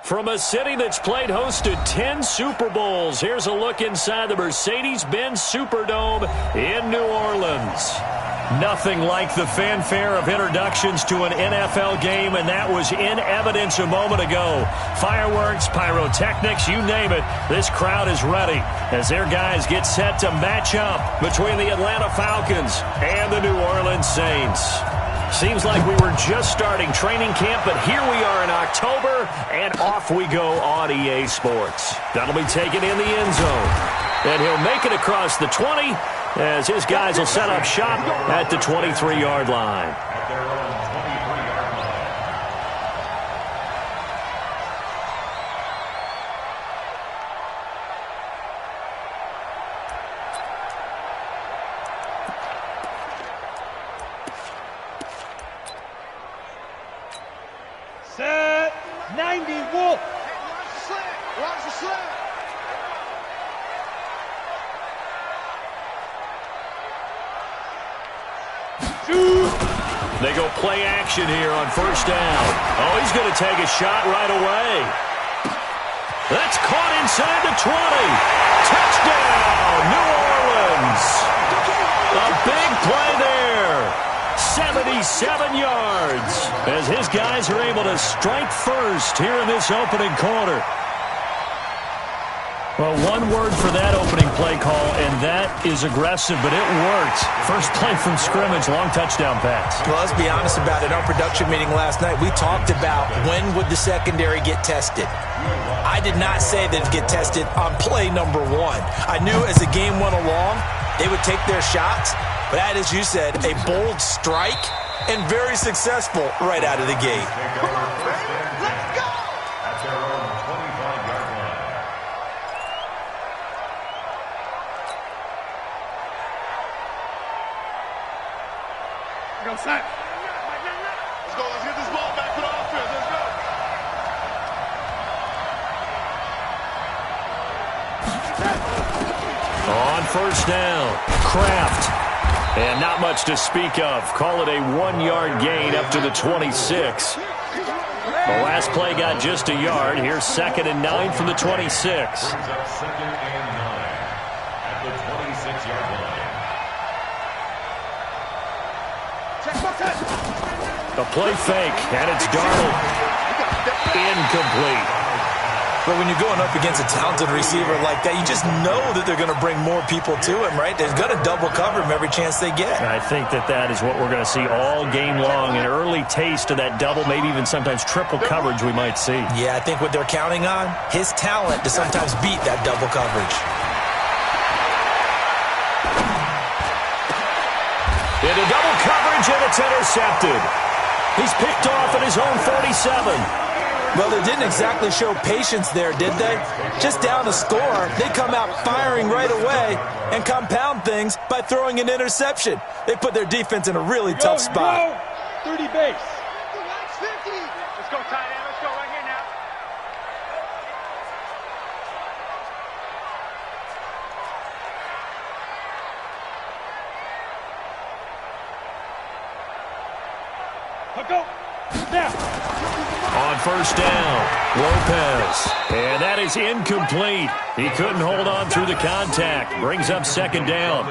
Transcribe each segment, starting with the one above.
From a city that's played host to 10 Super Bowls, here's a look inside the Mercedes-Benz Superdome in New Orleans. Nothing like the fanfare of introductions to an NFL game, and that was in evidence a moment ago. Fireworks, pyrotechnics, you name it. This crowd is ready as their guys get set to match up between the Atlanta Falcons and the New Orleans Saints. Seems like we were just starting training camp, but here we are in October, and off we go on EA Sports. That'll be taken in the end zone. And he'll make it across the 20 as his guys will set up shop at the 23-yard line. Set 90 Wolf. Watch the slip. They go play action here on first down. Oh, he's going to take a shot right away. That's caught inside the 20. Touchdown, New Orleans. A big play there. 77 yards as his guys are able to strike first here in this opening quarter. Well, one word for that opening play call, and that is aggressive, but it worked. First play from scrimmage, long touchdown pass. Well, let's be honest about it. In our production meeting last night, we talked about when would the secondary get tested. I did not say that it'd get tested on play number one. I knew as the game went along, they would take their shots. But that, as you said, a bold strike and very successful right out of the gate. Let's go! At their own 25-yard line. Go, Sack. Let's go. Let's get this ball back to the offense. Let's go. On first down, Kraft. And not much to speak of. Call it a 1-yard gain up to the 26. The last play got just a yard. Here's 2nd and 9 from the 26. Brings up 2nd and 9 at the 26-yard line. A play fake, and it's Darnold. Incomplete. But when you're going up against a talented receiver like that, you just know that they're going to bring more people to him, right? They're going to double cover him every chance they get. I think that is what we're going to see all game long, an early taste of that double, maybe even sometimes triple coverage we might see. Yeah, I think what they're counting on, his talent to sometimes beat that double coverage. Into double coverage, and it's intercepted. He's picked off at his own 47. Well, they didn't exactly show patience there, did they? Just down a score, they come out firing right away and compound things by throwing an interception. They put their defense in a really tough spot. 30 base. 50. Let's go, tight end. Let's go right here now. Go. Now. On first down, Lopez. And that is incomplete. He couldn't hold on through the contact. Brings up 2nd down.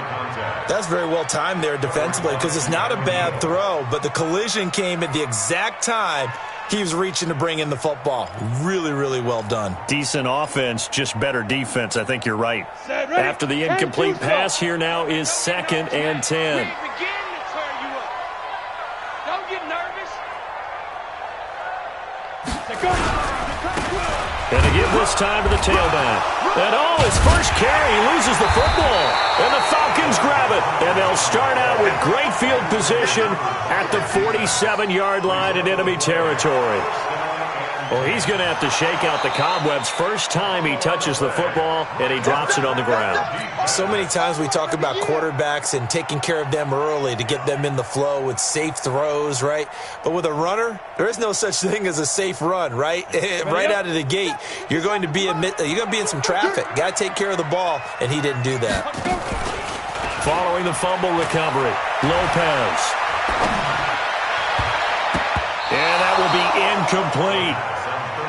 That's very well timed there defensively because it's not a bad throw, but the collision came at the exact time he was reaching to bring in the football. Really, really well done. Decent offense, just better defense. I think you're right. After the incomplete pass, here now is 2nd and 10. And to give this time to the tailback. And his first carry, he loses the football. And the Falcons grab it. And they'll start out with great field position at the 47-yard line in enemy territory. Well, he's going to have to shake out the cobwebs first time he touches the football, and he drops it on the ground. So many times we talk about quarterbacks and taking care of them early to get them in the flow with safe throws, right? But with a runner, there is no such thing as a safe run, right? Right out of the gate, you're going to be in some traffic. Got to take care of the ball, and he didn't do that. Following the fumble recovery, Lopez. And that will be incomplete.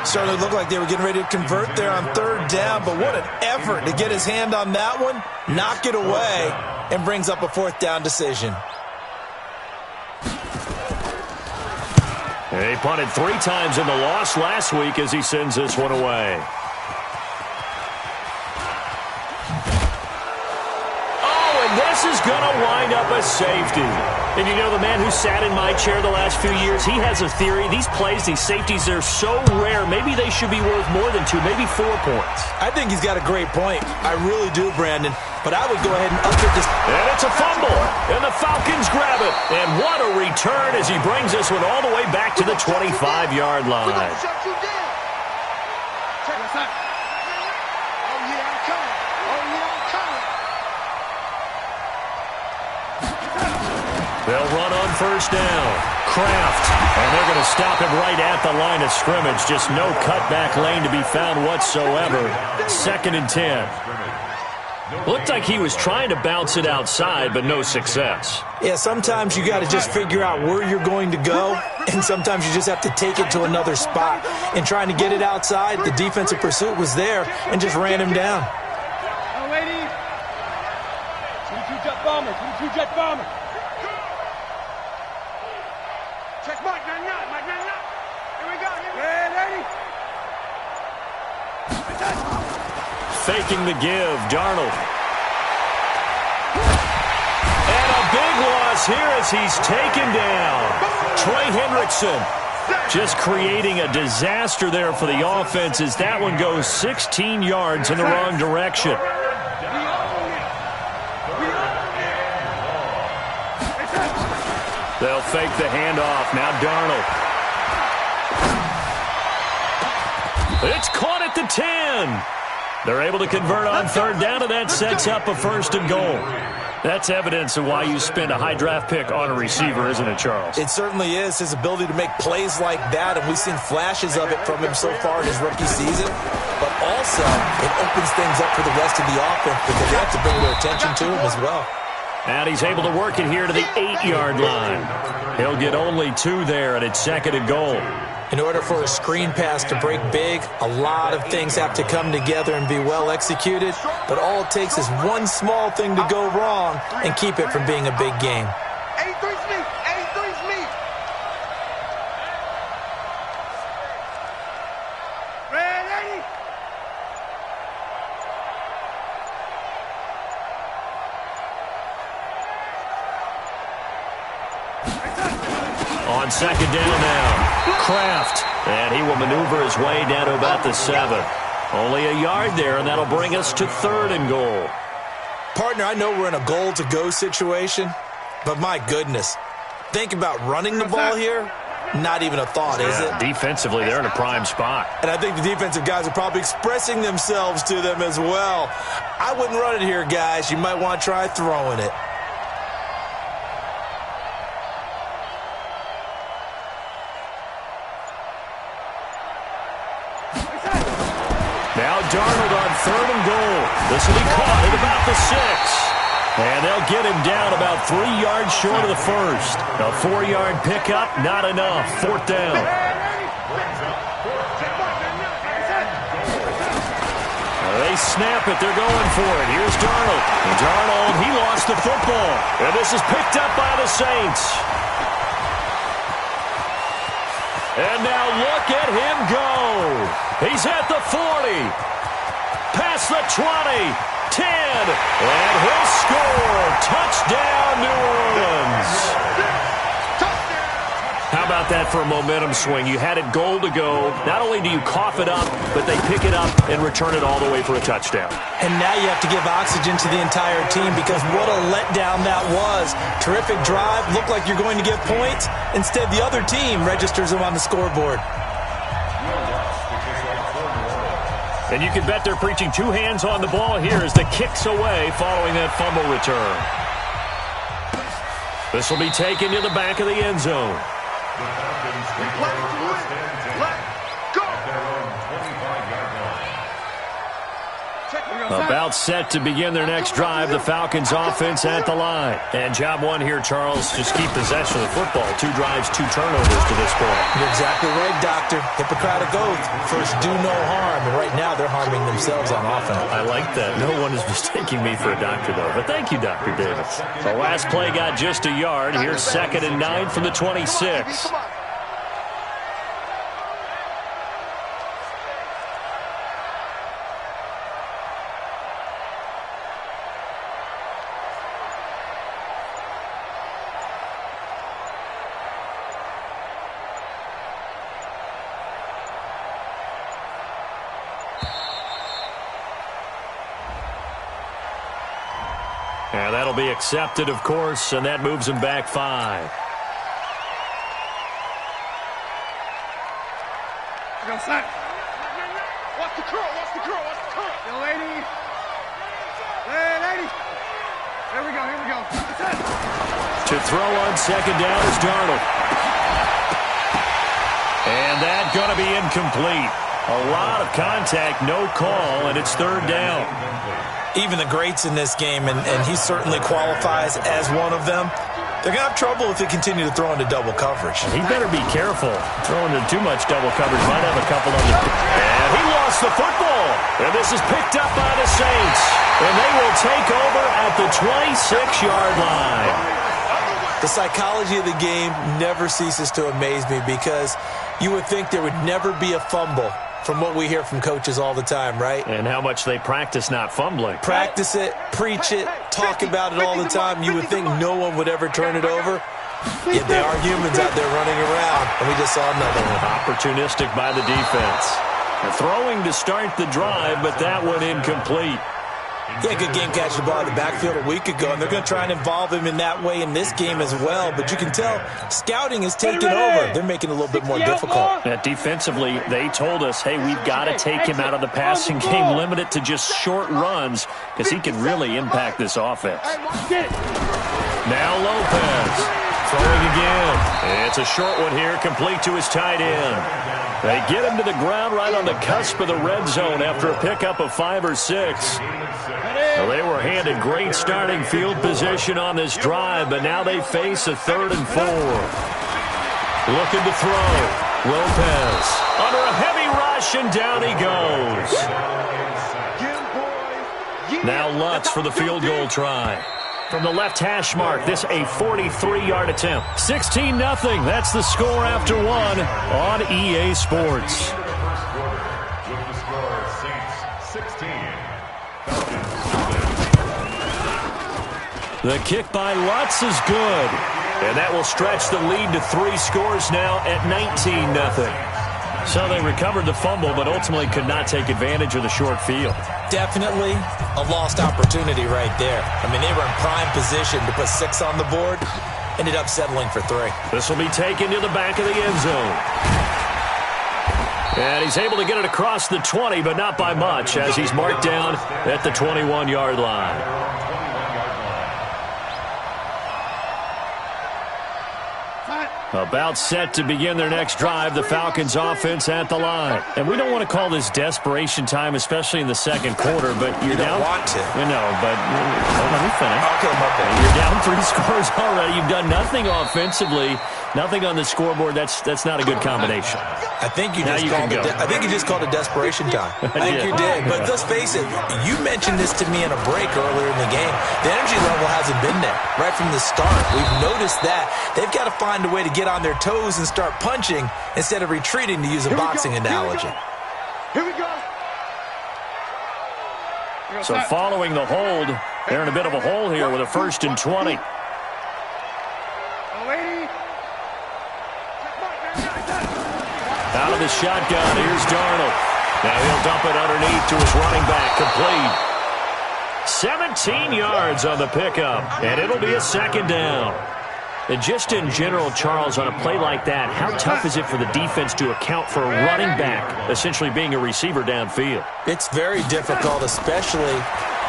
Certainly looked like they were getting ready to convert there on third down, but what an effort to get his hand on that one, knock it away, and brings up a fourth down decision. He punted 3 times in the loss last week as he sends this one away. Oh, and this is going to wind up a safety. And you know, the man who sat in my chair the last few years, he has a theory. These plays, these safeties, they're so rare. Maybe they should be worth more than 2, maybe 4 points. I think he's got a great point. I really do, Brandon. But I would go ahead and up it this. And it's a fumble. And the Falcons grab it. And what a return as he brings this one all the way back to the 25-yard line. They'll run on first down. Kraft. And they're going to stop him right at the line of scrimmage. Just no cutback lane to be found whatsoever. 2nd and 10. Looked like he was trying to bounce it outside, but no success. Yeah, sometimes you got to just figure out where you're going to go, and sometimes you just have to take it to another spot. And trying to get it outside, the defensive pursuit was there and just ran him down. Oh, lady. 22 jet bomber, 22 jet bomber. Check Mike, Mike. Here we go. Ready? Faking the give, Darnold. And a big loss here as he's taken down. Trey Hendrickson just creating a disaster there for the offense as that one goes 16 yards in the wrong direction. They'll fake the handoff. Now Darnold. It's caught at the 10. They're able to convert on third down, and that sets up a 1st and goal. That's evidence of why you spend a high draft pick on a receiver, isn't it, Charles? It certainly is. His ability to make plays like that, and we've seen flashes of it from him so far in his rookie season. But also, it opens things up for the rest of the offense because they have to bring their attention to him as well. And he's able to work it here to the 8-yard line. He'll get only 2 there, and it's 2nd and goal. In order for a screen pass to break big, a lot of things have to come together and be well executed. But all it takes is one small thing to go wrong and keep it from being a big game. 83's me. 83's me. Ready? On 2nd down now. Kraft, and he will maneuver his way down to about the 7. Only a yard there, and that'll bring us to 3rd and goal. Partner, I know we're in a goal-to-go situation, but my goodness, think about running the ball here. Not even a thought, is it? Defensively, they're in a prime spot. And I think the defensive guys are probably expressing themselves to them as well. I wouldn't run it here, guys. You might want to try throwing it. Now Darnold on 3rd and goal. This will be caught at about the 6. And they'll get him down about 3 yards short of the 1st. A 4-yard pickup, not enough. 4th down. They snap it. They're going for it. Here's Darnold. And Darnold, he lost the football. And this is picked up by the Saints. And now look at him go. He's at the 40, past the 20, 10, and he'll score. Touchdown, New Orleans. How about that for a momentum swing? You had it goal to go. Not only do you cough it up, but they pick it up and return it all the way for a touchdown. And now you have to give oxygen to the entire team because what a letdown that was. Terrific drive. Looked like you're going to get points. Instead, the other team registers them on the scoreboard. And you can bet they're preaching 2 hands on the ball here as the kick's away following that fumble return. This will be taken to the back of the end zone. About set to begin their next drive, the Falcons offense at the line. And job one here, Charles, just keep possession of the football. 2 drives, 2 turnovers to this point. You're exactly right, Doctor. Hippocratic oath. First, do no harm. And right now, they're harming themselves on offense. I like that. No one is mistaking me for a doctor, though. But thank you, Dr. Davis. The last play got just a yard. Here's 2nd and 9 from the 26. And that'll be accepted, of course, and that moves him back 5. Go set. Watch the curl, watch the curl, watch the curl. Yo, lady. Hey, lady. Here we go, here we go. That's it. To throw on 2nd down is Darnold. And that's going to be incomplete. A lot of contact, no call, and it's 3rd down. Even the greats in this game, and he certainly qualifies as one of them, they're going to have trouble if they continue to throw into double coverage. He better be careful. Throwing into too much double coverage might have a couple of them. And he lost the football. And this is picked up by the Saints. And they will take over at the 26-yard line. The psychology of the game never ceases to amaze me because you would think there would never be a fumble from what we hear from coaches all the time, right? And how much they practice not fumbling. Practice it, preach it, talk about it all the time. You would think no one would ever turn it over. Yet they are humans out there running around, and we just saw another one. Opportunistic by the defense. They're throwing to start the drive, but that one incomplete. Yeah, good game catching the ball in the backfield a week ago, and they're going to try and involve him in that way in this game as well. But you can tell scouting is taking over. They're making it a little bit more difficult. Defensively, they told us, hey, we've got to take him out of the passing game, limit it to just short runs, because he can really impact this offense. Now Lopez throwing again. It's a short one here, complete to his tight end. They get him to the ground right on the cusp of the red zone after a pickup of 5 or 6. Well, they were handed great starting field position on this drive, but now they face a 3rd and 4. Looking to throw. Lopez under a heavy rush, and down he goes. Now Lutz for the field goal try. From the left hash mark, this a 43-yard attempt. 16-0. That's the score after 1 on EA Sports. With the score, Saints 16. The kick by Lutz is good. And that will stretch the lead to 3 scores now at 19-0. So they recovered the fumble, but ultimately could not take advantage of the short field. Definitely a lost opportunity right there. I mean, they were in prime position to put 6 on the board. Ended up settling for 3. This will be taken to the back of the end zone. And he's able to get it across the 20, but not by much, as he's marked down at the 21-yard line. About set to begin their next drive, the Falcons offense at the line. And we don't want to call this desperation time, especially in the second quarter, but you're down. You don't want to. No, but let me finish. I'll kill him up there. You're down 3 scores already. You've done nothing offensively, nothing on the scoreboard. That's not a good combination. I think you just called it desperation time. I think you did. But let's face it, you mentioned this to me in a break earlier in the game. The energy level hasn't been there right from the start. We've noticed that. They've got to find a way to get on their toes and start punching instead of retreating, to use a boxing analogy. Here we go. So following the hold, they're in a bit of a hole here with a 1st and 20. Out of the shotgun, here's Darnold. Now he'll dump it underneath to his running back, complete. 17 yards on the pickup, and it'll be a 2nd down. And just in general, Charles, on a play like that, how tough is it for the defense to account for a running back essentially being a receiver downfield? It's very difficult, especially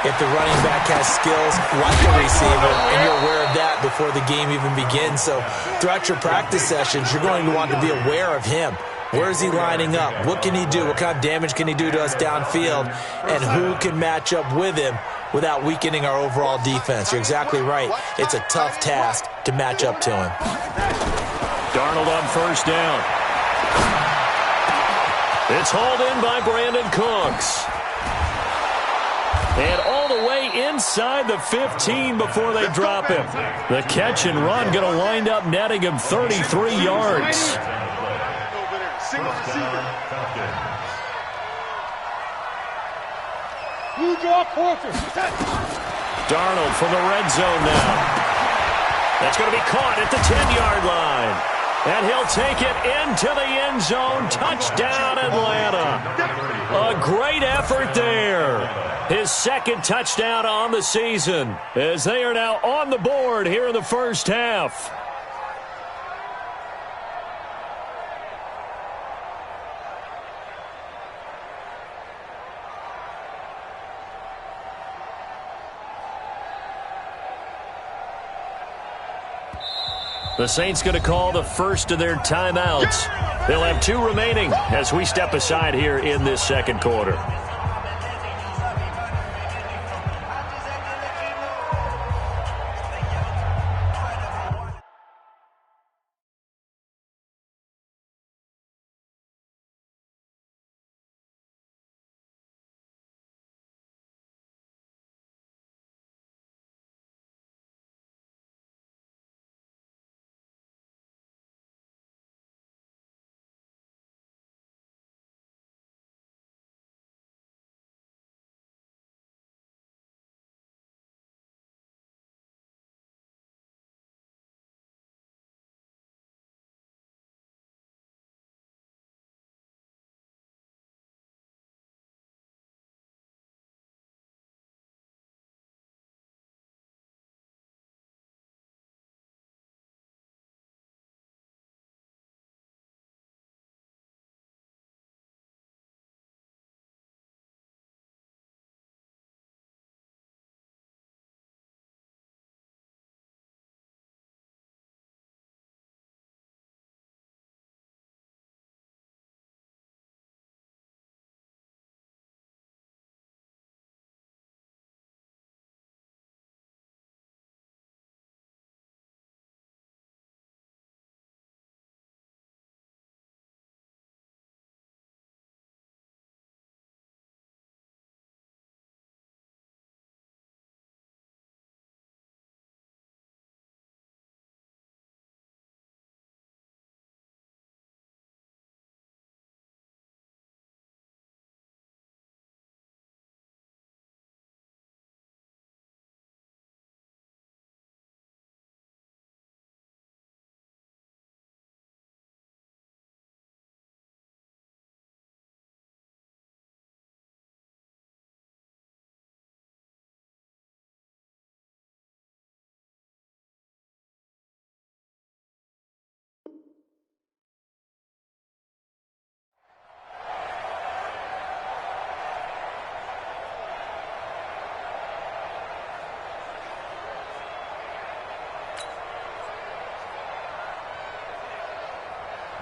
if the running back has skills like a receiver, and you're aware of that before the game even begins. So throughout your practice sessions, you're going to want to be aware of him. Where is he lining up? What can he do? What kind of damage can he do to us downfield? And who can match up with him without weakening our overall defense? You're exactly right. It's a tough task to match up to him. Darnold on 1st down. It's hauled in by Brandon Cooks. And all the way inside the 15 before they drop him. The catch and run going to wind up netting him 33 yards. Darnold from the red zone now. That's going to be caught at the 10-yard line. And he'll take it into the end zone. Touchdown, Atlanta. A great effort there. His second touchdown on the season as they are now on the board here in the first half. The Saints going to call the first of their timeouts. They'll have 2 remaining as we step aside here in this second quarter.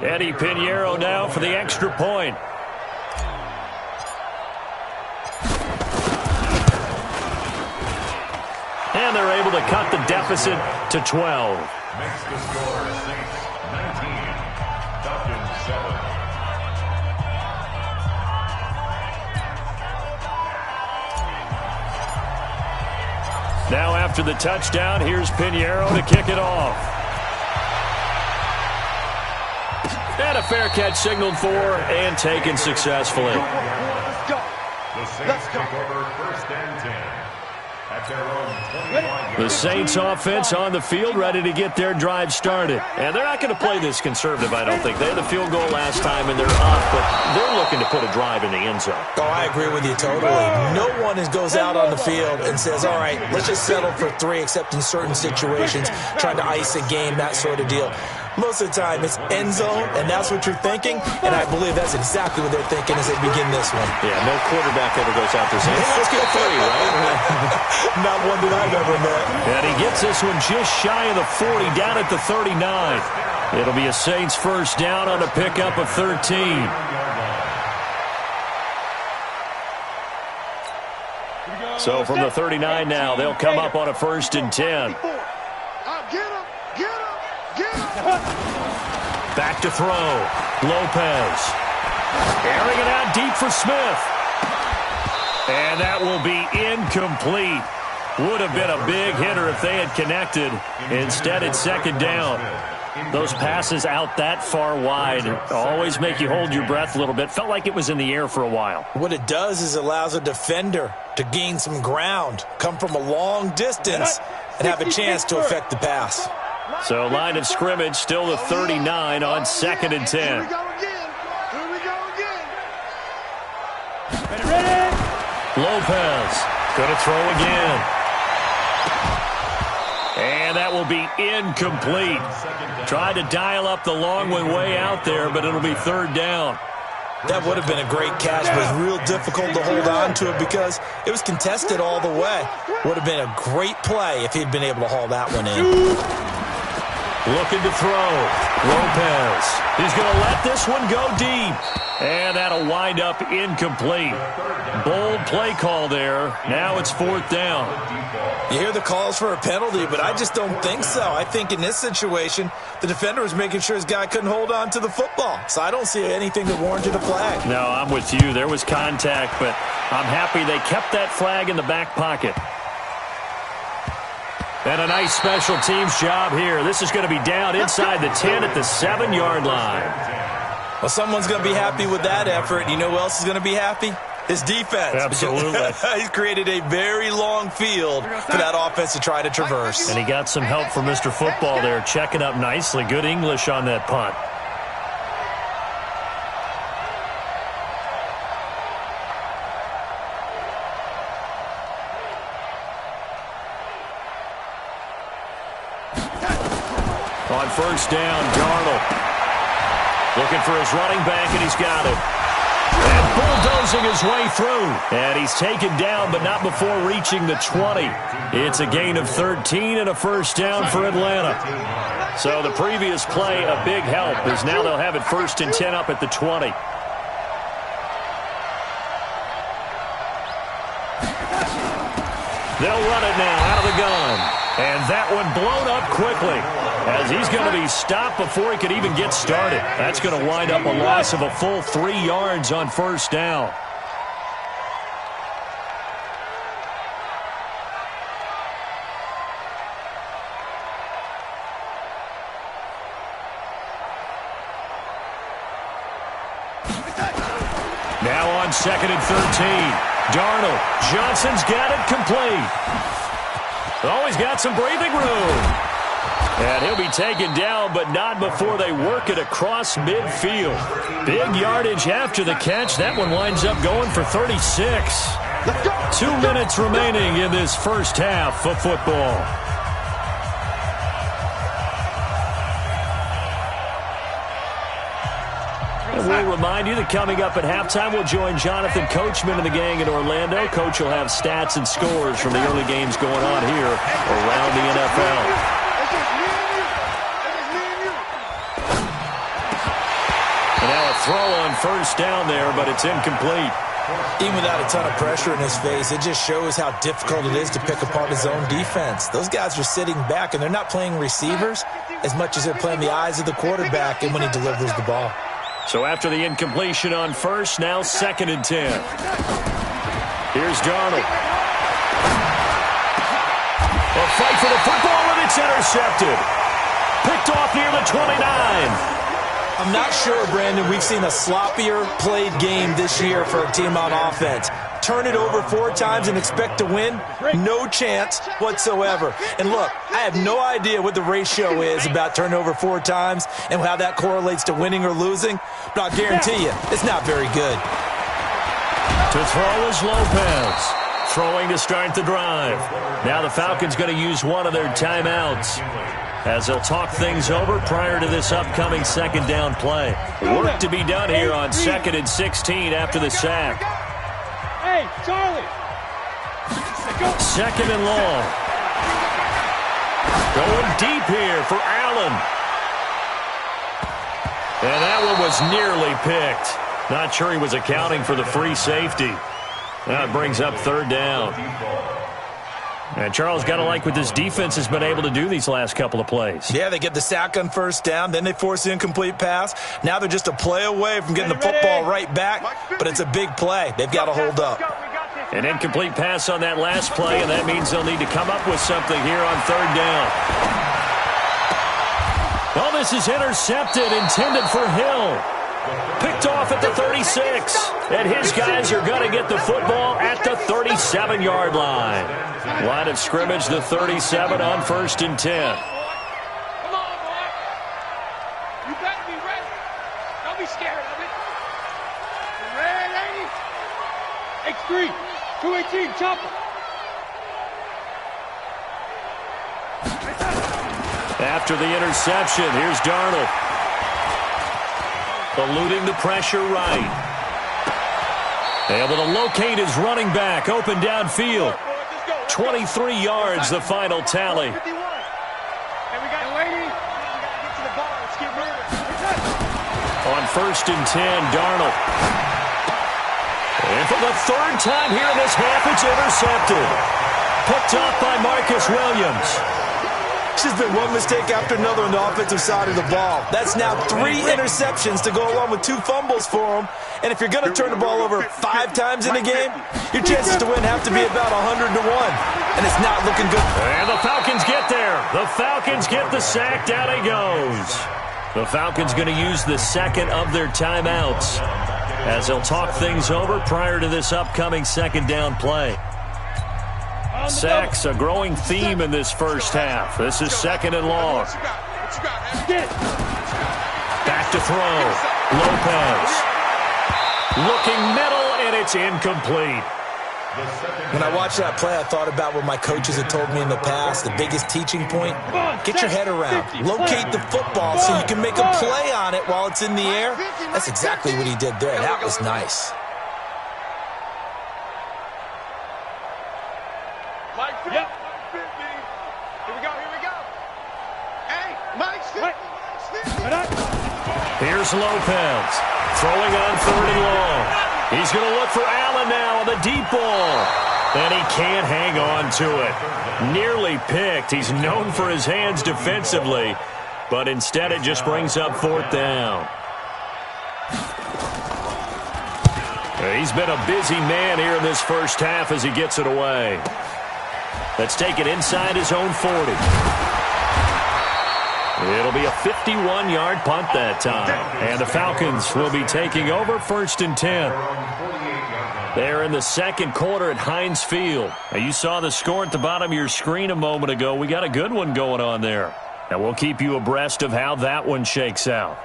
Eddie Pinheiro now for the extra point. And they're able to cut the deficit to 12. Makes the score Saints 19, Falcons 7. Now after the touchdown, here's Pinheiro to kick it off. And a fair catch signaled for and taken successfully. The Saints take over 1st and 10 at their own 21. The Saints offense on the field ready to get their drive started. And they're not going to play this conservative, I don't think. They had the field goal last time and they're up, but they're looking to put a drive in the end zone. Oh, I agree with you totally. No one goes out on the field and says, all right, let's just settle for 3, except in certain situations, trying to ice a game, that sort of deal. Most of the time, it's end zone, and that's what you're thinking, and I believe that's exactly what they're thinking as they begin this one. Yeah, no quarterback ever goes out there saying, hey, let's get 3, right? Not one that I've ever met. And he gets this one just shy of the 40, down at the 39. It'll be a Saints first down on a pickup of 13. So from the 39 now, they'll come up on a 1st and 10. Get him! Back back to throw. Lopez. Airing it out deep for Smith. And that will be incomplete. Would have been a big hitter if they had connected. Instead, it's second down. Those passes out that far wide always make you hold your breath a little bit. Felt like it was in the air for a while. What it does is allows a defender to gain some ground, come from a long distance, and have a chance to affect the pass. So line of scrimmage still the 39 on 2nd and 10. Here we go again. Ready? Lopez going to throw again. And that will be incomplete. Tried to dial up the long one way out there, but it'll be 3rd down. That would have been a great catch, but it was real difficult to hold on to it because it was contested all the way. Would have been a great play if he'd been able to haul that one in. Looking to throw. Lopez. He's going to let this one go deep. And that'll wind up incomplete. Bold play call there. Now it's 4th down. You hear the calls for a penalty, but I just don't think so. I think in this situation, the defender was making sure his guy couldn't hold on to the football. So I don't see anything that warranted a flag. No, I'm with you. There was contact, but I'm happy they kept that flag in the back pocket. And a nice special teams job here. This is going to be down inside the 10 at the 7-yard line. Well, someone's going to be happy with that effort. You know who else is going to be happy? His defense. Absolutely. He's created a very long field for that offense to try to traverse. And he got some help from Mr. Football there, checking up nicely. Good English on that punt. On 1st down, Darnold. Looking for his running back, and he's got it. And bulldozing his way through. And he's taken down, but not before reaching the 20. It's a gain of 13 and a 1st down for Atlanta. So the previous play, a big help, as now they'll have it 1st and 10 up at the 20. They'll run it now out of the gun. And that one blown up quickly, as he's going to be stopped before he could even get started. That's going to wind up a loss of a full 3 yards on 1st down. Now on 2nd and 13. Darnold. Johnson's got it complete. Oh, he's got some breathing room. And he'll be taken down, but not before they work it across midfield. Big yardage after the catch. That one winds up going for 36. 2 minutes remaining in this first half of football. And we'll remind you that coming up at halftime, we'll join Jonathan Coachman and the gang in Orlando. Coach will have stats and scores from the early games going on here around the NFL. And now a throw on 1st down there, but it's incomplete. Even without a ton of pressure in his face, it just shows how difficult it is to pick apart his own defense. Those guys are sitting back, and they're not playing receivers as much as they're playing the eyes of the quarterback and when he delivers the ball. So after the incompletion on 1st, now 2nd and 10. Here's Darnold. A fight for the football, and it's intercepted. Picked off near the 29. I'm not sure, Brandon, we've seen a sloppier played game this year for a team on offense. Turn it over 4 times and expect to win? No chance whatsoever. And look, I have no idea what the ratio is about turning over 4 times and how that correlates to winning or losing, but I'll guarantee you, it's not very good. To throw is Lopez. Throwing to start the drive. Now the Falcons going to use one of their timeouts, as they'll talk things over prior to this upcoming 2nd down play. Work to be done here on 2nd and 16 after the sack. Hey, Charlie. 2nd and long. Going deep here for Allen. And that one was nearly picked. Not sure he was accounting for the free safety. Now it brings up 3rd down. And Charles, got to like what this defense has been able to do these last couple of plays. Yeah, they get the sack on first down, then they force the incomplete pass. Now they're just a play away from getting the football right back, but it's a big play. They've got to hold up. An incomplete pass on that last play, and that means they'll need to come up with something here on third down. Well, this is intercepted, intended for Hill. Picked off at the 36. And his guys are going to get the football at the 37-yard line. Line of scrimmage, the 37 on 1st and 10. Come on, boy. You better be ready. Don't be scared of it. Red 80. X3. 218, chopper. After the interception, here's Darnold. Eluding the pressure right. Able to locate his running back, open downfield. 23 yards, the final tally. On 1st and 10, Darnold. And for the third time here in this half, it's intercepted. Picked up by Marcus Williams. There's been one mistake after another on the offensive side of the ball. That's now 3 interceptions to go along with 2 fumbles for him. And if you're going to turn the ball over 5 times in a game, your chances to win have to be about 100 to 1. And it's not looking good. And the Falcons get there. The Falcons get the sack. Down he goes. The Falcons going to use the second of their timeouts as they'll talk things over prior to this upcoming second down play. Sacks, a growing theme in this first half. This is 2nd and long. Back to throw. Lopez. Looking middle, and it's incomplete. When I watched that play, I thought about what my coaches had told me in the past. The biggest teaching point, get your head around. Locate the football so you can make a play on it while it's in the air. That's exactly what he did there. That was nice. Yep. Here we go, here we go. Hey, Mike, Here's Lopez. Throwing on 3rd and long. He's going to look for Allen now on the deep ball. And he can't hang on to it. Nearly picked. He's known for his hands defensively, but instead it just brings up 4th down. He's been a busy man here in this first half as he gets it away. Let's take it inside his own 40. It'll be a 51-yard punt that time. And the Falcons will be taking over 1st and 10. They're in the second quarter at Heinz Field. Now, you saw the score at the bottom of your screen a moment ago. We got a good one going on there. And we'll keep you abreast of how that one shakes out.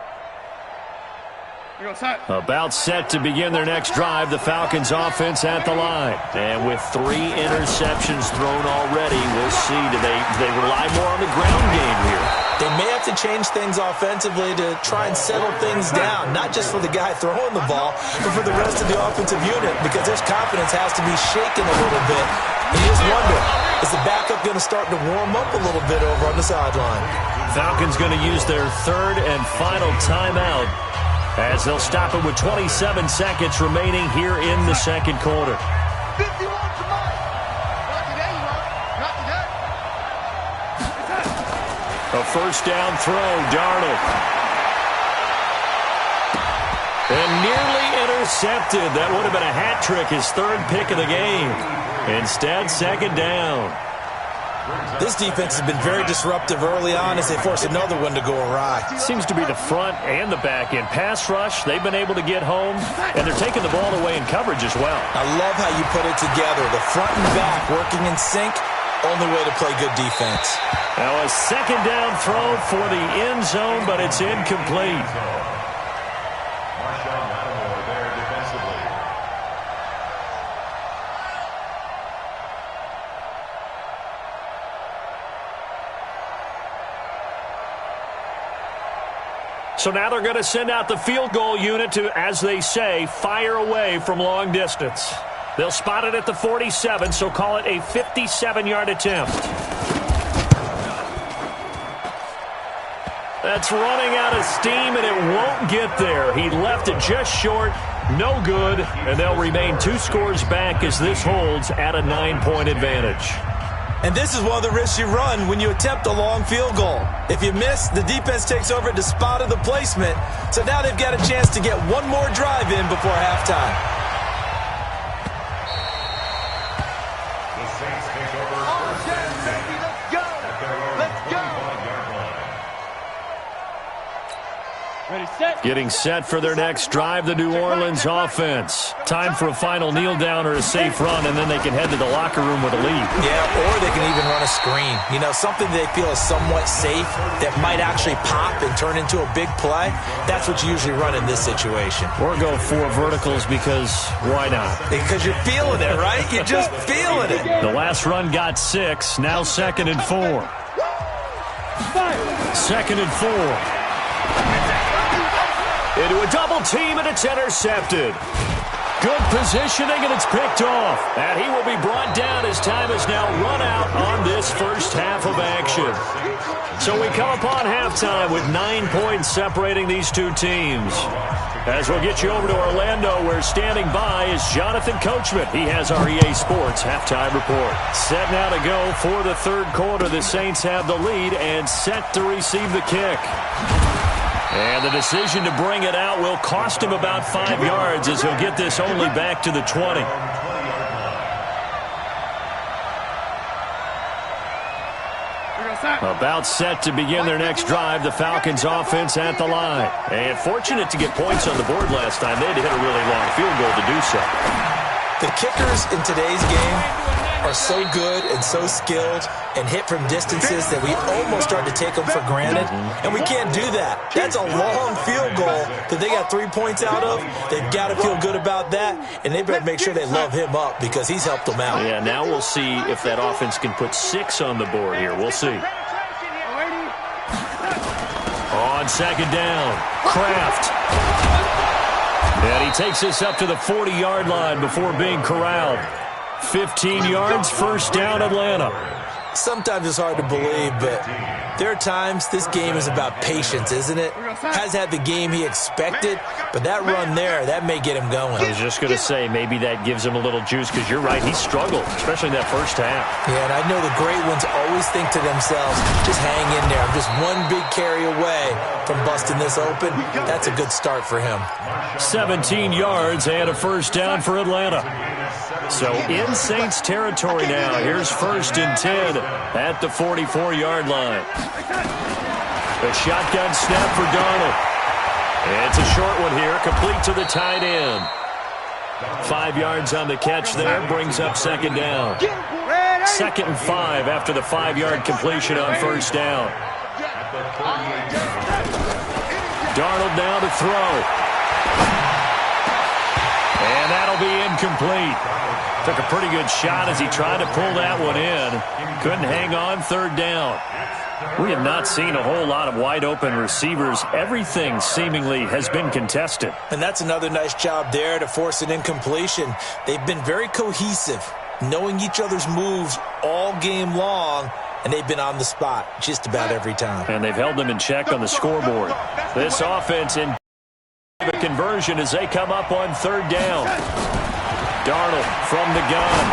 About set to begin their next drive, the Falcons offense at the line. And with 3 interceptions thrown already, we'll see. Do they rely more on the ground game here? They may have to change things offensively to try and settle things down, not just for the guy throwing the ball, but for the rest of the offensive unit, because their confidence has to be shaken a little bit. And you just wonder, is the backup going to start to warm up a little bit over on the sideline? Falcons going to use their 3rd and final timeout as they'll stop it with 27 seconds remaining here in the second quarter. 51 to Mike. Not today, you won't. Not today. A first down throw, Darnold. And nearly intercepted. That would have been a hat trick, his 3rd pick of the game. Instead, 2nd down. This defense has been very disruptive early on as they force another one to go awry. Seems to be the front and the back end. Pass rush, they've been able to get home, and they're taking the ball away in coverage as well. I love how you put it together. The front and back working in sync, only way to play good defense. Now a 2nd down throw for the end zone, but it's incomplete. So now they're going to send out the field goal unit to, as they say, fire away from long distance. They'll spot it at the 47, so call it a 57-yard attempt. That's running out of steam, and it won't get there. He left it just short, no good, and they'll remain 2 scores back as this holds at a 9-point advantage. And this is one of the risks you run when you attempt a long field goal. If you miss, the defense takes over at the spot of the placement. So now they've got a chance to get one more drive in before halftime. The Saints take over first and 10 at their own 25-yard line. Ready, set. Getting set for their next drive, the New Orleans offense. Time for a final kneel down or a safe run, and then they can head to the locker room with a lead. Yeah, or they can even run a screen. You know, something they feel is somewhat safe that might actually pop and turn into a big play. That's what you usually run in this situation. Or go 4 verticals because why not? Because you're feeling it, right? You're just feeling it. The last run got 6, now 2nd and 4. 2nd and 4. Into a double team, and it's intercepted. Good positioning, and it's picked off. And he will be brought down as time is now run out on this first half of action. So we come upon halftime with 9 points separating these two teams. As we'll get you over to Orlando, where standing by is Jonathan Coachman. He has our EA Sports halftime report. Set now to go for the third quarter. The Saints have the lead and set to receive the kick. And the decision to bring it out will cost him about 5 yards as he'll get this only back to the 20. About set to begin their next drive, the Falcons offense at the line. And fortunate to get points on the board last time. They had to hit a really long field goal to do so. The kickers in today's game are so good and so skilled and hit from distances that we almost start to take them for granted, and we can't do that. That's a long field goal that they got 3 points out of. They've got to feel good about that, and they better make sure they love him up because he's helped them out. Yeah, now we'll see if that offense can put 6 on the board here. We'll see. On second down, Kraft. And he takes this up to the 40-yard line before being corralled. 15 yards, first down, Atlanta. Sometimes it's hard to believe, but there are times this game is about patience, isn't it? Has had the game he expected, but that run there, that may get him going. I was just going to say, maybe that gives him a little juice, because you're right, he struggled, especially in that first half. Yeah, and I know the great ones always think to themselves, just hang in there. I'm just one big carry away from busting this open. That's a good start for him. 17 yards and a first down for Atlanta. So in Saints territory now. Here's first and 10 at the 44-yard line. The shotgun snap for Darnold. It's a short one here, complete to the tight end. 5 yards on the catch there, brings up second down. 2nd and 5 after the 5-yard completion on first down. Darnold now to throw. And that'll be incomplete. Took a pretty good shot as he tried to pull that one in. Couldn't hang on, third down. We have not seen a whole lot of wide-open receivers. Everything seemingly has been contested. And that's another nice job there to force an incompletion. They've been very cohesive, knowing each other's moves all game long, and they've been on the spot just about every time. And they've held them in check on the scoreboard. This offense in a conversion as they come up on third down. Darnold from the gun.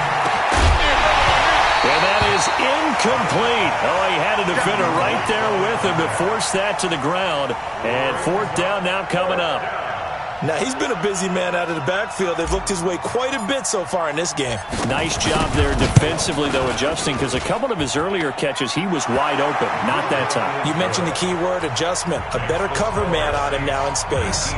And that is incomplete. Oh, he had a defender right there with him to force that to the ground. And fourth down now coming up. Now, he's been a busy man out of the backfield. They've looked his way quite a bit so far in this game. Nice job there defensively, though, adjusting, because a couple of his earlier catches, he was wide open. Not that time. You mentioned the key word, adjustment. A better cover man on him now in space.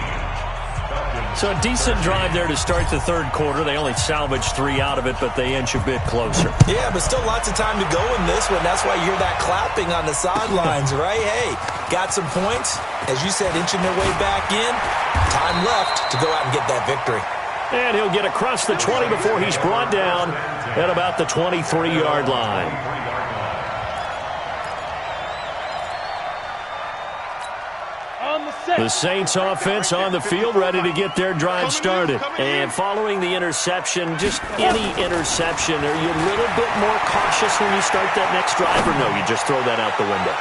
So a decent drive there to start the third quarter. They only salvaged 3 out of it, but they inch a bit closer. Yeah, but still lots of time to go in this one. That's why you hear that clapping on the sidelines, right? Hey, got some points. As you said, inching their way back in. Time left to go out and get that victory. And he'll get across the 20 before he's brought down at about the 23-yard line. The Saints offense on the field, ready to get their drive started. And following the interception, just any interception, are you a little bit more cautious when you start that next drive, or no, you just throw that out the window?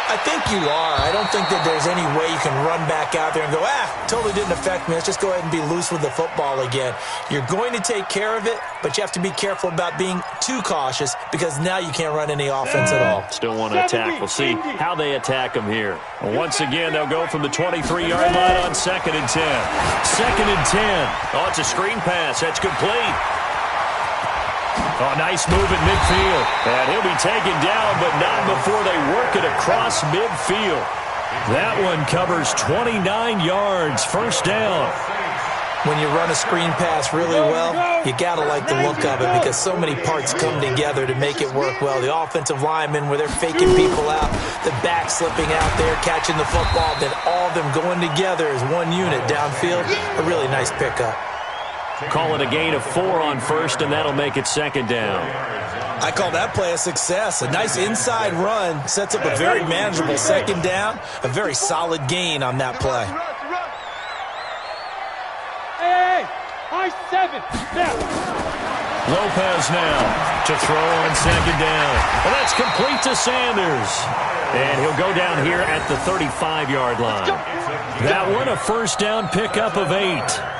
I think you are. I don't think that there's any way you can run back out there and go, totally didn't affect me. Let's just go ahead and be loose with the football again. You're going to take care of it, but you have to be careful about being too cautious because now you can't run any offense at all. Still want to attack. We'll see how they attack him here. Once again, they'll go from the 23-yard line on 2nd and 10. 2nd and 10. Oh, it's a screen pass. That's complete. Oh, nice move at midfield. And he'll be taken down, but not before they work it across midfield. That one covers 29 yards. First down. When you run a screen pass really well, you got to like the look of it because so many parts come together to make it work well. The offensive linemen, where they're faking people out, the back slipping out there, catching the football, then all of them going together as one unit downfield. A really nice pickup. Call it a gain of 4 on first, and that'll make it 2nd down. I call that play a success. A nice inside run sets up a very manageable 2nd down. A very solid gain on that play. Hey, high 7. Now. Lopez now to throw on 2nd down. Well, that's complete to Sanders. And he'll go down here at the 35-yard line. That one a first down pickup of 8.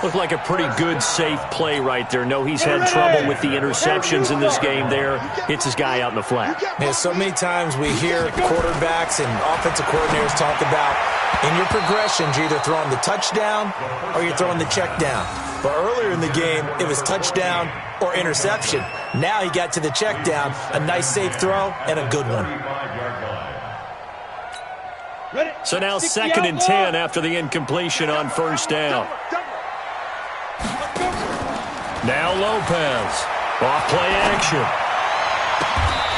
Looked like a pretty good, safe play right there. No, he's had trouble with the interceptions in this game there. Hits his guy out in the flat. Yeah, so many times we hear quarterbacks and offensive coordinators talk about in your progressions, you're either throwing the touchdown or you're throwing the check down. But earlier in the game, it was touchdown or interception. Now he got to the check down, a nice safe throw, and a good one. So now 2nd and 10 after the incompletion on first down. Now Lopez. Off play action.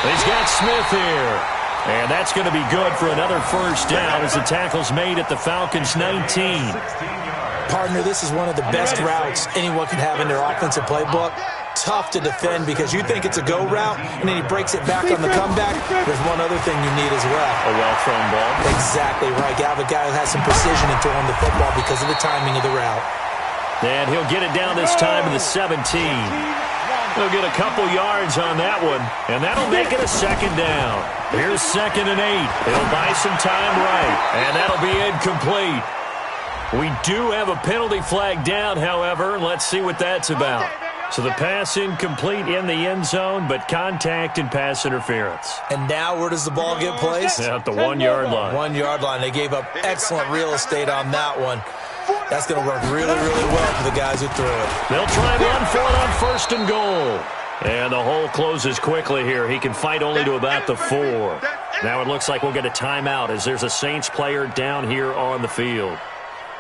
He's got Smith here. And that's going to be good for another first down as the tackle's made at the Falcons' 19. Partner, this is one of the best routes anyone can have in their offensive playbook. Tough to defend because you think it's a go route, and then he breaks it back on the comeback. There's one other thing you need as well. A well-thrown ball. Exactly right. You have a guy who has some precision in throwing the football because of the timing of the route. And he'll get it down this time to the 17. He'll get a couple yards on that one, and that'll make it a 2nd down. Here's 2nd and 8. He'll buy some time right, and that'll be incomplete. We do have a penalty flag down, however. Let's see what that's about. So the pass incomplete in the end zone, but contact and pass interference. And now where does the ball get placed? At the 1-yard line. 1-yard line. They gave up excellent real estate on that one. That's going to work really, really well for the guys who threw it. They'll try and run for it on 1st and goal. And the hole closes quickly here. He can fight only to about the 4. Now it looks like we'll get a timeout as there's a Saints player down here on the field.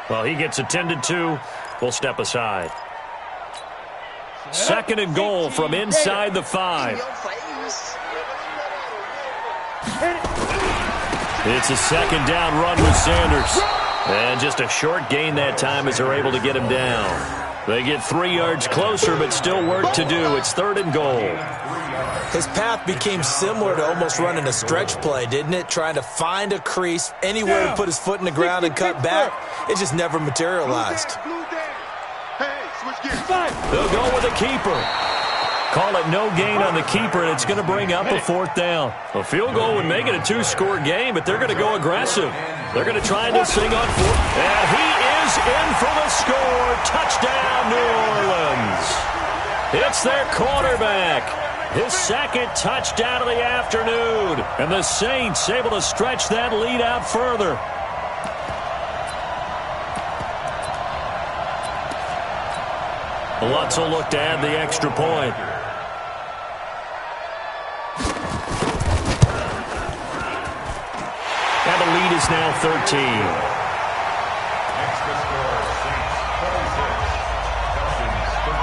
Well, he gets attended to. We'll step aside. 2nd and goal from inside the 5. It's a 2nd down run with Sanders. And just a short gain that time as they're able to get him down. They get 3 yards closer, but still work to do. It's 3rd and goal. His path became similar to almost running a stretch play, didn't it? Trying to find a crease, anywhere to put his foot in the ground and cut back. It just never materialized. They'll go with a keeper. Call it no gain on the keeper, and it's going to bring up a 4th down. A field goal would make it a 2-score game, but they're going to go aggressive. They're going to try this thing on 4th. And he is in for the score. Touchdown, New Orleans. It's their quarterback. His 2nd touchdown of the afternoon. And the Saints able to stretch that lead out further. Lutz will look to add the extra point. And the lead is now 13. Extra score, Saints 36, Falcons 13.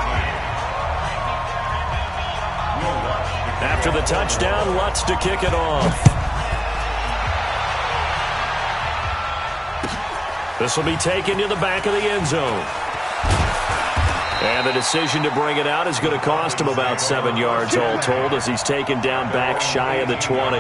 After the touchdown, Lutz to kick it off. This will be taken to the back of the end zone. And the decision to bring it out is going to cost him about 7 yards all told as he's taken down back shy of the 20.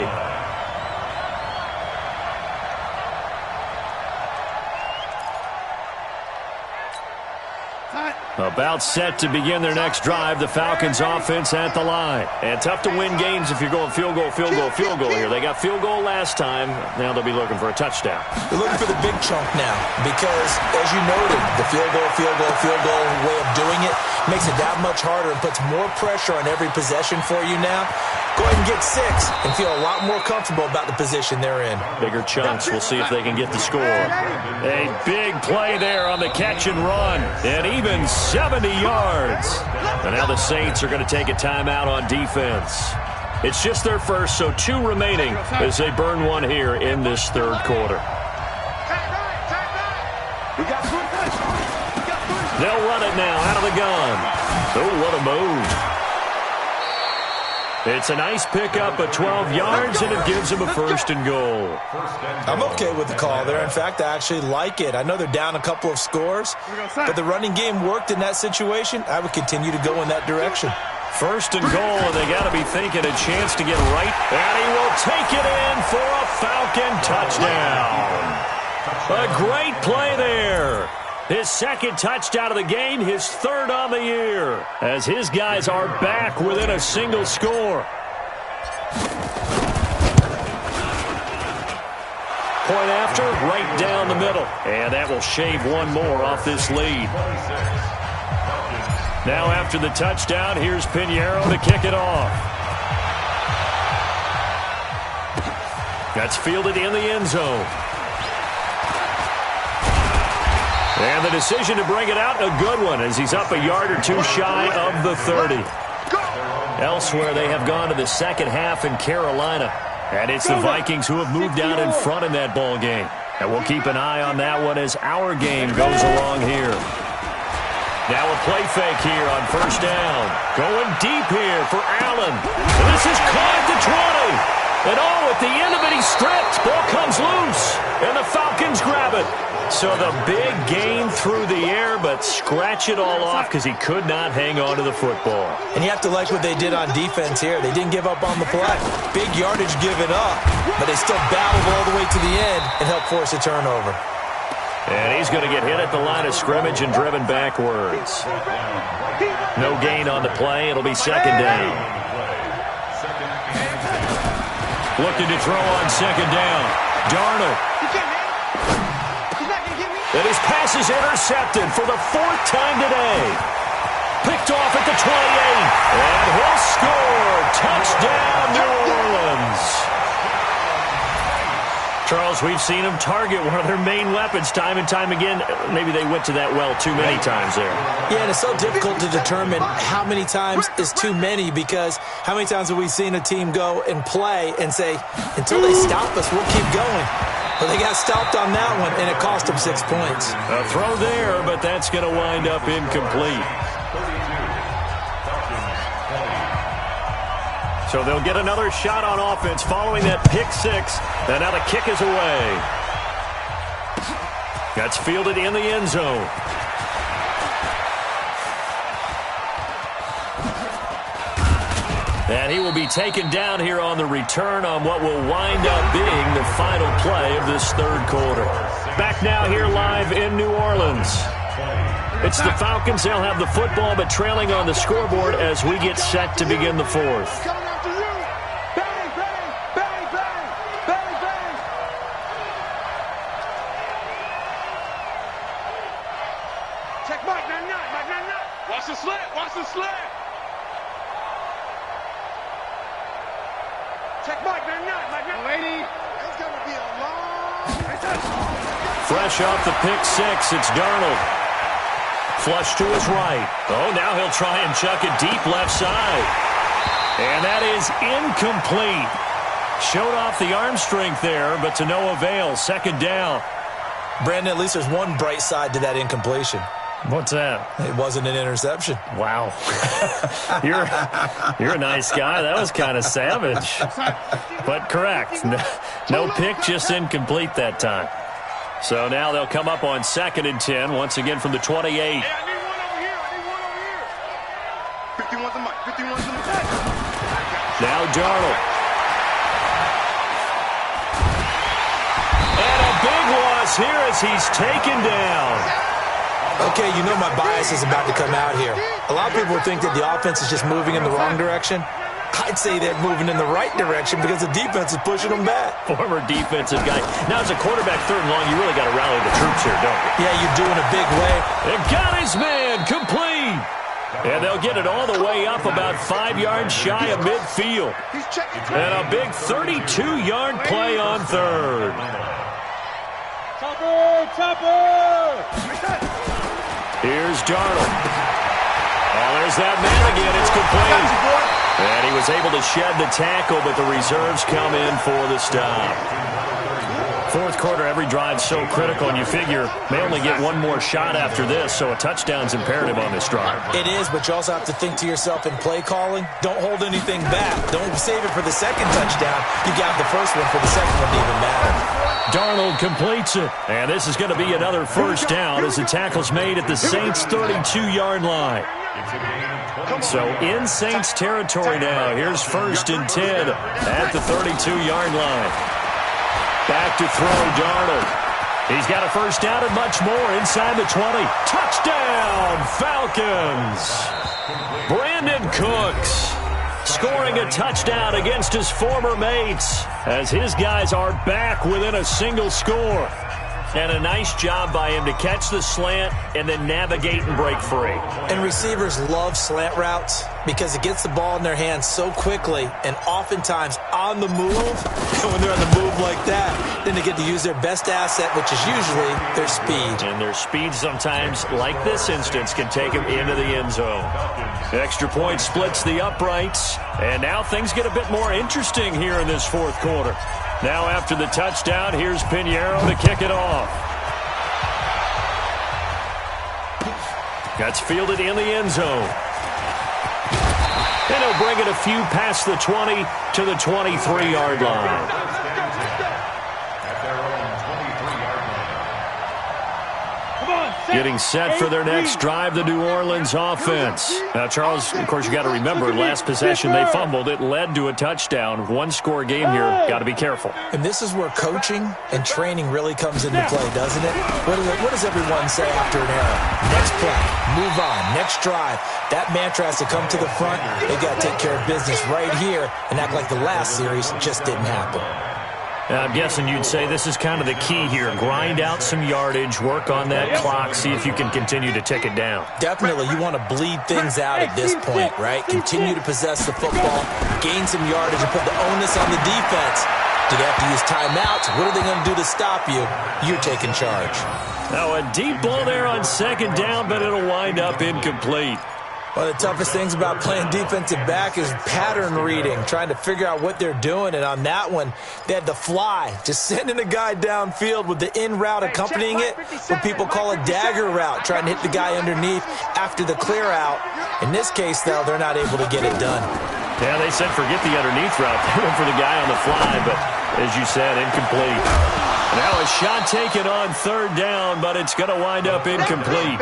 About set to begin their next drive. The Falcons offense at the line. And tough to win games if you're going field goal here. They got field goal last time. Now they'll be looking for a touchdown. They're looking for the big chunk now because, as you noted, the field goal way of doing it makes it that much harder and puts more pressure on every possession for you now. Go ahead and get 6 and feel a lot more comfortable about the position they're in. Bigger chunks. We'll see if they can get the score. A big play there on the catch and run. And even 70 yards. And now the Saints are going to take a timeout on defense. It's just their first, so 2 remaining as they burn one here in this third quarter. They'll run it now out of the gun. Oh, what a move. It's a nice pickup of 12 yards, and it gives them a first and goal. I'm okay with the call there. In fact, I actually like it. I know they're down a couple of scores, but the running game worked in that situation. I would continue to go in that direction. First and goal, and they got to be thinking a chance to get right. And he will take it in for a Falcon touchdown. A great play there. His second touchdown of the game, his third on the year, as his guys are back within a single score. Point after, right down the middle. And that will shave one more off this lead. Now after the touchdown, here's Pinheiro to kick it off. That's fielded in the end zone. And the decision to bring it out, a good one, as he's up a yard or 2 shy of the 30. Elsewhere, they have gone to the second half in Carolina. And it's the Vikings who have moved out in front in that ball game. And we'll keep an eye on that one as our game goes along here. Now a play fake here on first down. Going deep here for Allen. And this is caught at the 20. And at the end of it, he's stripped. Ball comes loose. And the Falcons grab it. So the big gain through the air, but scratch it all off because he could not hang on to the football. And you have to like what they did on defense here. They didn't give up on the play. Big yardage given up, but they still battled all the way to the end and helped force a turnover. And he's going to get hit at the line of scrimmage and driven backwards. No gain on the play. It'll be second down. Looking to throw on second down. Darnold. And his pass is intercepted for the 4th time today. Picked off at the 28. And he'll score. Touchdown, New Orleans. Charles, we've seen them target one of their main weapons time and time again. Maybe they went to that well too many times there. Yeah, and it's so difficult to determine how many times is too many, because how many times have we seen a team go and play and say, until they stop us, we'll keep going. But they got stopped on that one, and it cost them 6 points. A throw there, but that's going to wind up incomplete. So they'll get another shot on offense following that pick 6. And now the kick is away. That's fielded in the end zone. And he will be taken down here on the return on what will wind up being the final play of this third quarter. Back now here live in New Orleans. It's the Falcons. They'll have the football, but trailing on the scoreboard as we get set to begin the fourth. Check Mike, not. Watch the slant. Check Mike, not. Lady, it's going to be a long... Fresh off the pick 6, it's Darnold. Flush to his right. Oh, now he'll try and chuck it deep left side. And that is incomplete. Showed off the arm strength there, but to no avail. Second down. Brandon, at least there's one bright side to that incompletion. What's that? It wasn't an interception. Wow. You're a nice guy. That was kind of savage. But correct. No pick, just incomplete that time. So now they'll come up on 2nd and 10, once again from the 28. Hey, I need one over here. 51's the mic. 51's the mic. Now Darnold. And a big loss here as he's taken down. Okay, you know my bias is about to come out here. A lot of people think that the offense is just moving in the wrong direction. I'd say they're moving in the right direction because the defense is pushing them back. Former defensive guy. Now, as a quarterback, 3rd and long, you really got to rally the troops here, don't you? Yeah, you're doing a big way. They got his man complete. And they'll get it all the way up about 5 yards shy of midfield. And a big 32-yard play on 3rd. Chopper! Here's Darnold. Oh, there's that man again. It's complete. And he was able to shed the tackle, but the reserves come in for the stop. 4th quarter, every drive so critical, and you figure they only get one more shot after this, so a touchdown's imperative on this drive. It is, but you also have to think to yourself in play calling, don't hold anything back. Don't save it for the second touchdown. You got the first one for the second one to even matter. Darnold completes it, and this is going to be another first down as the tackle's made at the Saints' 32-yard line. So in Saints territory now, here's 1st and 10 at the 32-yard line. Back to throw, Darnold. He's got a first down and much more inside the 20. Touchdown, Falcons! Brandon Cooks scoring a touchdown against his former mates as his guys are back within a single score. And a nice job by him to catch the slant and then navigate and break free. And receivers love slant routes because it gets the ball in their hands so quickly and oftentimes on the move. And when they're on the move like that, then they get to use their best asset, which is usually their speed. And their speed sometimes, like this instance, can take them into the end zone. Extra point splits the uprights. And now things get a bit more interesting here in this 4th quarter. Now after the touchdown, here's Pinheiro to kick it off. That's fielded in the end zone. And he'll bring it a few past the 20 to the 23-yard line. Getting set for their next drive, the New Orleans offense. Now, Charles, of course, you got to remember, last possession they fumbled. It led to a touchdown. One-score game here. Got to be careful. And this is where coaching and training really comes into play, doesn't it? What does everyone say after an error? Next play, move on, next drive. That mantra has to come to the front. They got to take care of business right here and act like the last series just didn't happen. I'm guessing you'd say this is kind of the key here. Grind out some yardage, work on that clock, see if you can continue to tick it down. Definitely. You want to bleed things out at this point, right? Continue to possess the football, gain some yardage, and put the onus on the defense. Do they have to use timeouts? What are they going to do to stop you? You're taking charge. Now, a deep ball there on 2nd down, but it'll wind up incomplete. One of the toughest things about playing defensive back is pattern reading, trying to figure out what they're doing. And on that one, they had the fly, just sending a guy downfield with the in route accompanying it, what people call a dagger route, trying to hit the guy underneath after the clear out. In this case, though, they're not able to get it done. Yeah, they said forget the underneath route. They went for the guy on the fly, but as you said, incomplete. Now a shot taken on 3rd down, but it's going to wind up incomplete.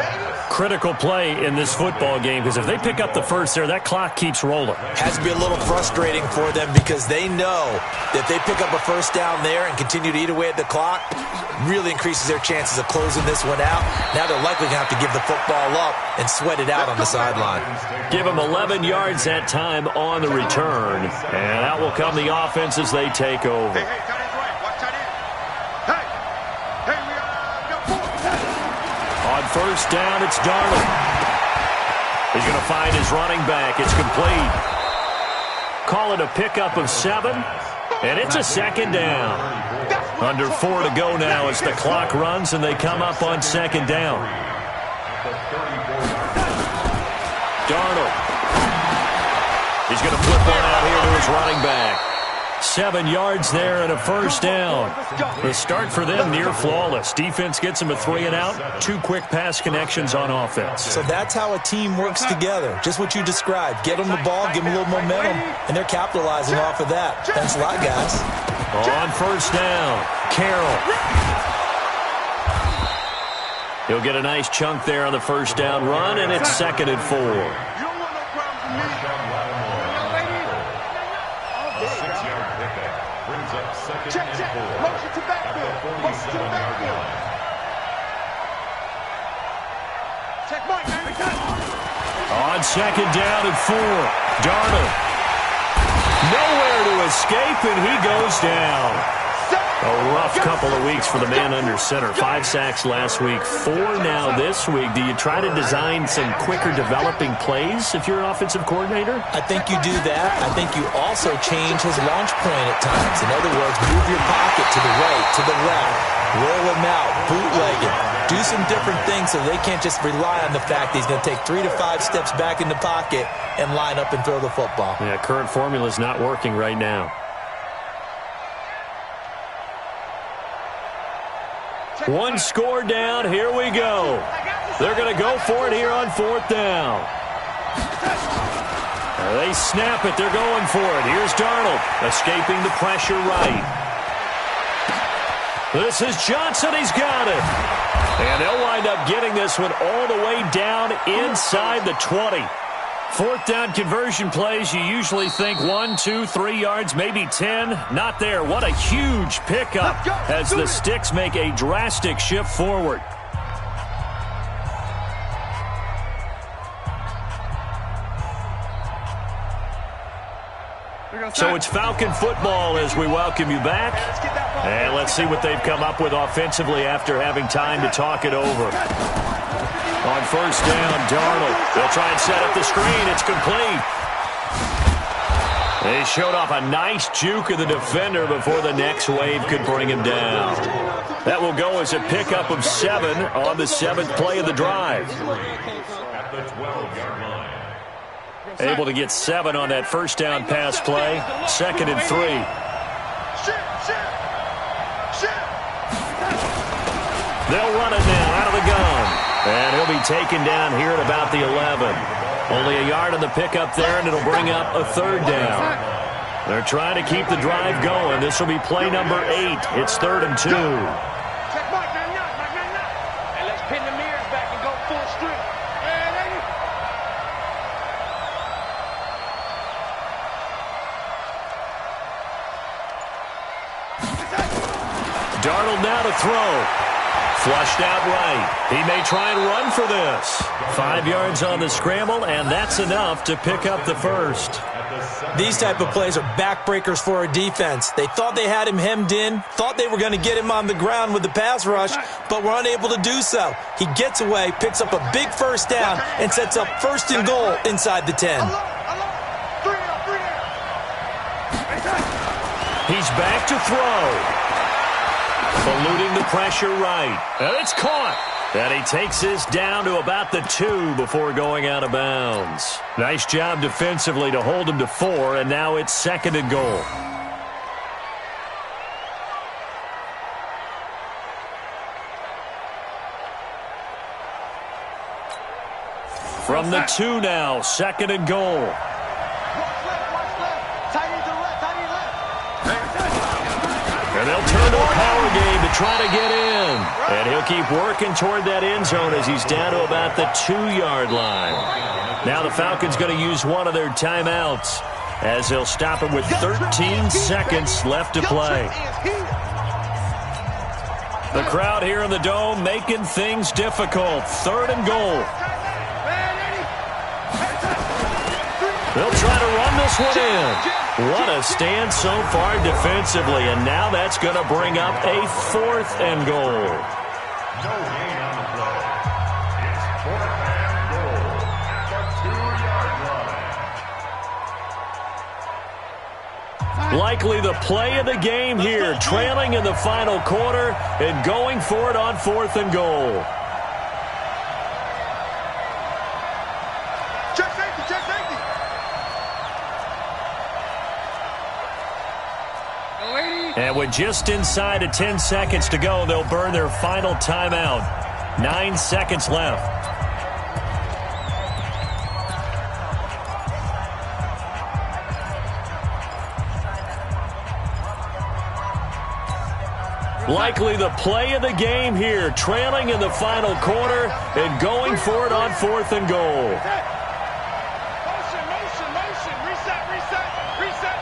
Critical play in this football game because if they pick up the first there, that clock keeps rolling. Has to be a little frustrating for them because they know that if they pick up a first down there and continue to eat away at the clock, really increases their chances of closing this one out. Now they're likely going to have to give the football up and sweat it out on the sideline. Give them 11 yards that time on the return, and out will come the offense as they take over. On 1st down, it's Darnold. He's going to find his running back. It's complete. Call it a pickup of 7, and it's a 2nd down. Under 4 to go now as the clock runs, and they come up on 2nd down. Darnold. He's going to flip one out here to his running back. 7 yards there and a first down. The start for them near flawless. Defense gets them a 3 and out. 2 quick pass connections on offense. So that's how a team works together. Just what you described. Get them the ball, give them a little momentum, and they're capitalizing off of that. Thanks a lot, guys. On 1st down, Carroll. He'll get a nice chunk there on the 1st down run, and it's 2nd and 4. On second down and 4, Darnold. Nowhere to escape, and he goes down. A rough couple of weeks for the man under center. 5 sacks last week, 4 now this week. Do you try to design some quicker developing plays if you're an offensive coordinator? I think you do that. I think you also change his launch point at times. In other words, move your pocket to the right, to the left, roll him out, bootleg it. Do some different things so they can't just rely on the fact that he's going to take 3 to 5 steps back in the pocket and line up and throw the football. Yeah, current formula is not working right now. One score down. Here we go. They're going to go for it here on 4th down. They snap it. They're going for it. Here's Darnold escaping the pressure right. This is Johnson. He's got it. And they'll wind up getting this one all the way down inside the 20. 4th down conversion plays, you usually think 1, 2, 3 yards, maybe 10. Not there. What a huge pickup as the Sticks make a drastic shift forward. So it's Falcon football as we welcome you back. And let's see what they've come up with offensively after having time to talk it over. On 1st down, Darnold. They'll try and set up the screen. It's complete. They showed off a nice juke of the defender before the next wave could bring him down. That will go as a pickup of 7 on the 7th play of the drive. At the 12-yard line. Able to get 7 on that 1st down pass play. 2nd and 3. They'll run it now out of the gun. And he'll be taken down here at about the 11. Only a yard on the pickup there, and it'll bring up a 3rd down. They're trying to keep the drive going. This will be play number 8. It's 3rd and 2. Check Mike, and let's pin the mirrors back and go full strength. Darnold now to throw. Flushed out right. He may try and run for this. 5 yards on the scramble, and that's enough to pick up the first. These type of plays are backbreakers for a defense. They thought they had him hemmed in, thought they were going to get him on the ground with the pass rush, but were unable to do so. He gets away, picks up a big 1st down, and sets up 1st and goal inside the 10. He's back to throw. Eluding the pressure right. And it's caught. And he takes this down to about the 2 before going out of bounds. Nice job defensively to hold him to 4, and now it's 2nd and goal. From the 2 now, 2nd and goal. And they'll turn to a power game to try to get in. And he'll keep working toward that end zone as he's down to about the 2-yard line. Now the Falcons going to use one of their timeouts as they'll stop him with 13 seconds left to play. The crowd here in the Dome making things difficult. 3rd and goal. They'll try to run this one in. What a stand so far defensively, and now that's going to bring up a 4th and goal. No gain on the play. It's 4th and goal at the 2-yard line. Likely the play of the game here, trailing in the final quarter and going for it on 4th and goal. Check safety, check safety. And with just inside of 10 seconds to go, they'll burn their final timeout. 9 seconds left. Likely the play of the game here, trailing in the final quarter and going for it on 4th and goal. Motion, reset.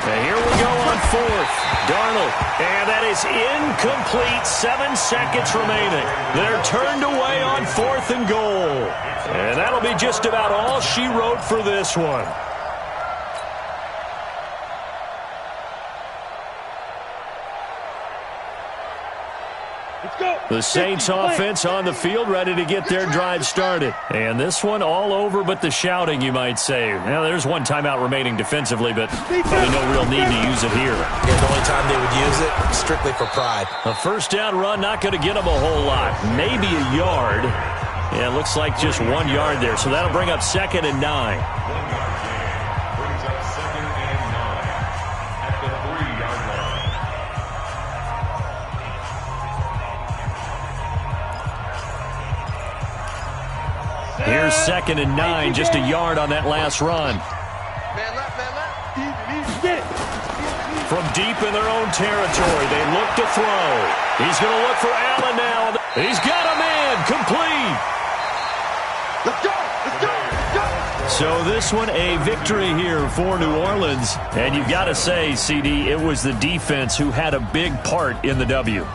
And here we go on 4th. Darnold, and that is incomplete. 7 seconds remaining. They're turned away on 4th and goal. And that'll be just about all she wrote for this one. The Saints offense on the field, ready to get their drive started. And this one all over but the shouting, you might say. Now, there's one timeout remaining defensively, but probably no real need to use it here. Yeah, the only time they would use it, strictly for pride. A first down run, not going to get them a whole lot. Maybe a yard. Yeah, it looks like just 1 yard there. So that'll bring up 2nd and 9. Brings up 2nd and 9 at the 3-yard line. Here's 2nd and 9, just a yard on that last run. Man left, man left. Easy, get it. From deep in their own territory, they look to throw. He's going to look for Allen now. He's got a man, complete. Let's go, let's go, let's go. So this one, a victory here for New Orleans. And you've got to say, CD, it was the defense who had a big part in the W.